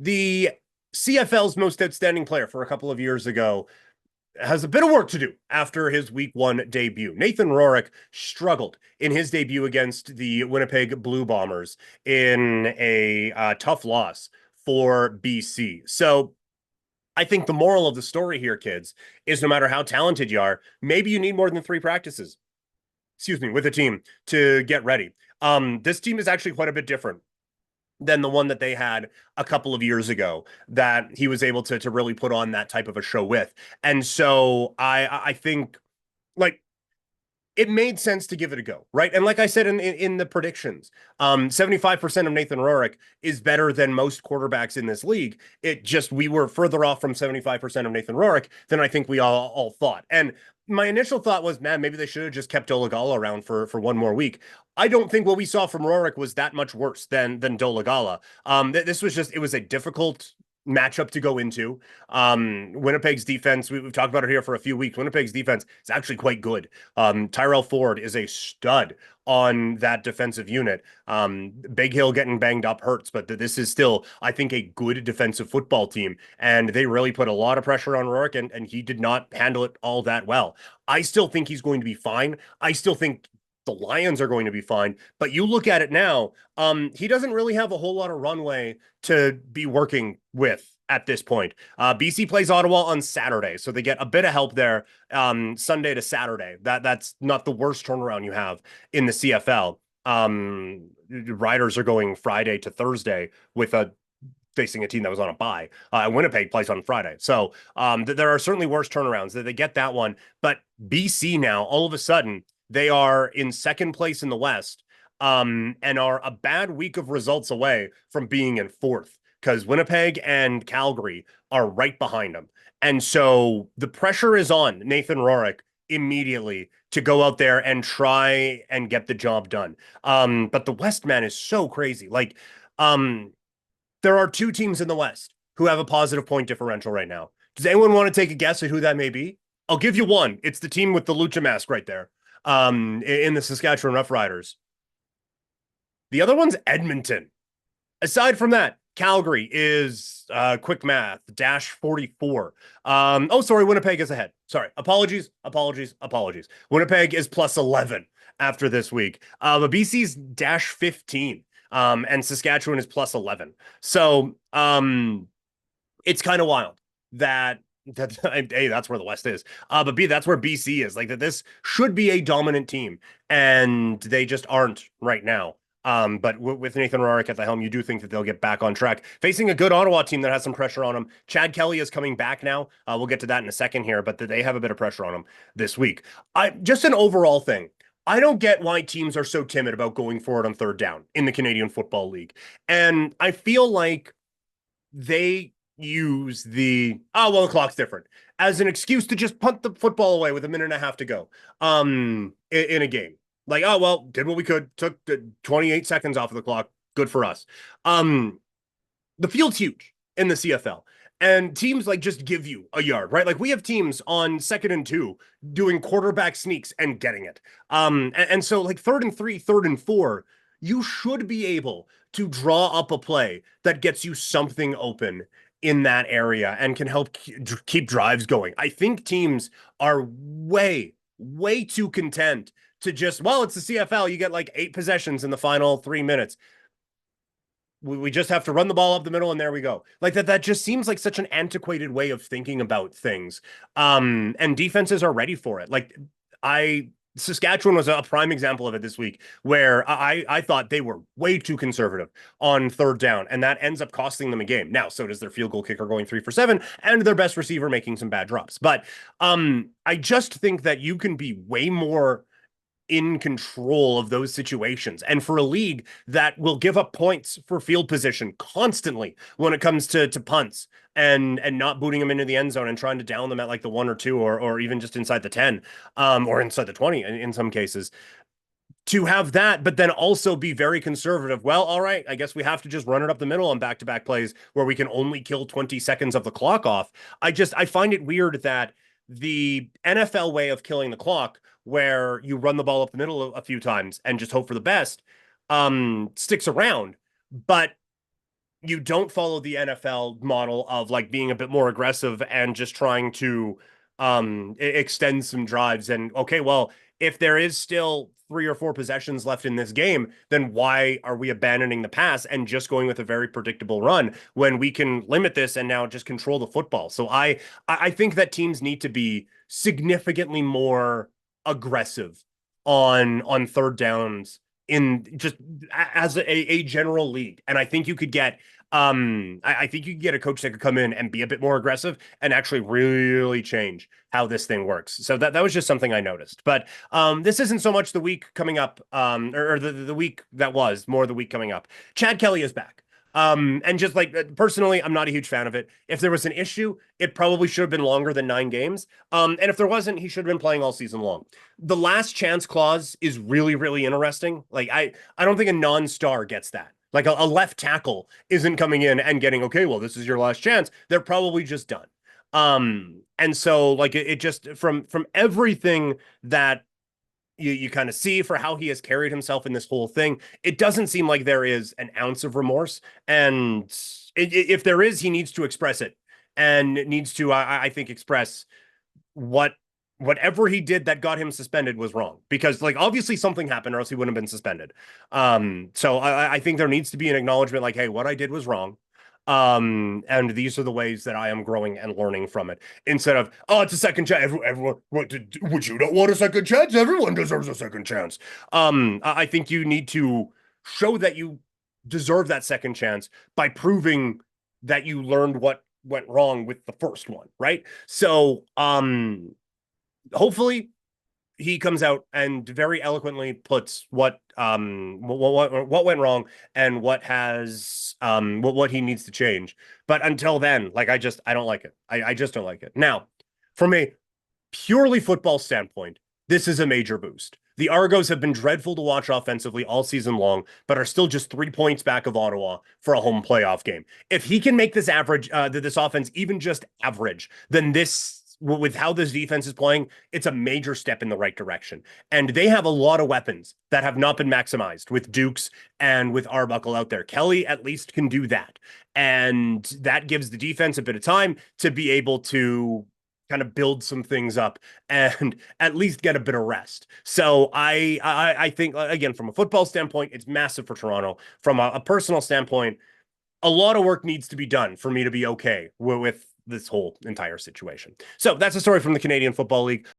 The CFL's most outstanding player for a couple of years ago has a bit of work to do after his week one debut. Nathan Rourke struggled in his debut against the Winnipeg Blue Bombers in a tough loss for BC. So I think the moral of the story here, kids, is no matter how talented you are, maybe you need more than three practices, with a team to get ready. This team is actually quite a bit different than the one that they had a couple of years ago that he was able to really put on that type of a show with. And so I think like it made sense to give it a go, right? And like I said in the predictions, 75% of Nathan Rourke is better than most quarterbacks in this league. It just we were further off from 75% of Nathan Rourke than I think we all thought. And my initial thought was, man, maybe they should have just kept Dolegala around for one more week. I don't think what we saw from Rourke was that much worse than Dolegala. This was just it was a difficult matchup to go into. Winnipeg's defense, we've talked about it here for a few weeks. Winnipeg's defense is actually quite good. Tyrell Ford is a stud on that defensive unit. Big Hill getting banged up hurts, but this is still, I think, a good defensive football team. And they really put a lot of pressure on Rourke, and he did not handle it all that well. I still think he's going to be fine. I still think the Lions are going to be fine. But you look at it now, he doesn't really have a whole lot of runway to be working with at this point. BC plays Ottawa on Saturday, so they get a bit of help there Sunday to Saturday. That's not the worst turnaround you have in the CFL. Riders are going Friday to Thursday with facing a team that was on a bye. Winnipeg plays on Friday. So there are certainly worse turnarounds. They get that one. But BC now, all of a sudden, they are in second place in the West and are a bad week of results away from being in fourth because Winnipeg and Calgary are right behind them. And so the pressure is on Nathan Rourke immediately to go out there and try and get the job done. But the West, man, is so crazy. There are two teams in the West who have a positive point differential right now. Does anyone want to take a guess at who that may be? I'll give you one. It's the team with the lucha mask right there in the Saskatchewan Roughriders. The other one's Edmonton. Aside from that, Calgary is quick math -44. Sorry, Winnipeg is ahead. Sorry, apologies. Winnipeg is +11 after this week. But BC's -15. And Saskatchewan is +11. So it's kind of wild that A, that's where the West is. But B, that's where BC is. Like that this should be a dominant team, and they just aren't right now. But with Nathan Rourke at the helm, you do think that they'll get back on track. Facing a good Ottawa team that has some pressure on them. Chad Kelly is coming back now. We'll get to that in a second here, but they have a bit of pressure on them this week. Just an overall thing. I don't get why teams are so timid about going forward on third down in the Canadian Football League. And I feel like they use the the clock's different as an excuse to just punt the football away with a minute and a half to go in a game. Like, did what we could, took 28 seconds off of the clock. Good for us. The field's huge in the CFL. And teams just give you a yard, right? Like we have teams on 2nd and 2 doing quarterback sneaks and getting it. And so 3rd and 3, 3rd and 4, you should be able to draw up a play that gets you something open in that area and can help keep drives going. I think teams are way too content to just, it's the CFL. You get 8 possessions in the final 3 minutes. We just have to run the ball up the middle and there we go. That just seems like such an antiquated way of thinking about things. And defenses are ready for it. Saskatchewan was a prime example of it this week where I thought they were way too conservative on third down, and that ends up costing them a game. Now, so does their field goal kicker going 3 for 7 and their best receiver making some bad drops. But I just think that you can be way more in control of those situations. And for a league that will give up points for field position constantly when it comes to punts and not booting them into the end zone and trying to down them at the 1 or 2 or even just inside the 10 or inside the 20 in some cases, to have that, but then also be very conservative. Well, all right, I guess we have to just run it up the middle on back-to-back plays where we can only kill 20 seconds of the clock off. I find it weird that the NFL way of killing the clock, where you run the ball up the middle a few times and just hope for the best, sticks around. But you don't follow the NFL model of like being a bit more aggressive and just trying to extend some drives. And okay, well, if there is still 3 or 4 possessions left in this game, then why are we abandoning the pass and just going with a very predictable run when we can limit this and now just control the football? So I think that teams need to be significantly more aggressive on third downs in just as a general league. And I think you could get I think you could get a coach that could come in and be a bit more aggressive and actually really change how this thing works. So that was just something I noticed. But this isn't so much the week coming up, or the week that was, more the week coming up. Chad Kelly is back. And just like personally, I'm not a huge fan of it. If there was an issue, it probably should have been longer than 9 games. And if there wasn't, he should have been playing all season long. The last chance clause is really, really interesting. Like I don't think a non-star gets that. Like a left tackle isn't coming in and getting, okay, well, this is your last chance. They're probably just done. And so like it just from everything that you kind of see for how he has carried himself in this whole thing, it doesn't seem like there is an ounce of remorse. And if there is, he needs to express it and needs to, I think, express what whatever he did that got him suspended was wrong, because like obviously something happened or else he wouldn't have been suspended. So I think there needs to be an acknowledgement like, hey, what I did was wrong. And these are the ways that I am growing and learning from it, instead of, oh, it's a second chance. Everyone, would you not want a second chance? Everyone deserves a second chance. I think you need to show that you deserve that second chance by proving that you learned what went wrong with the first one, right? So hopefully he comes out and very eloquently puts what went wrong and what he needs to change. But until then, like I don't like it. I just don't like it. Now, from a purely football standpoint, this is a major boost. The Argos have been dreadful to watch offensively all season long, but are still just 3 points back of Ottawa for a home playoff game. If he can make this this offense even just average, then with how this defense is playing, it's a major step in the right direction. And they have a lot of weapons that have not been maximized with Dukes and with Arbuckle out there. Kelly at least can do that. And that gives the defense a bit of time to be able to kind of build some things up and at least get a bit of rest. So I think, again, from a football standpoint, it's massive for Toronto. From a personal standpoint, a lot of work needs to be done for me to be okay with this whole entire situation. So that's a story from the Canadian Football League.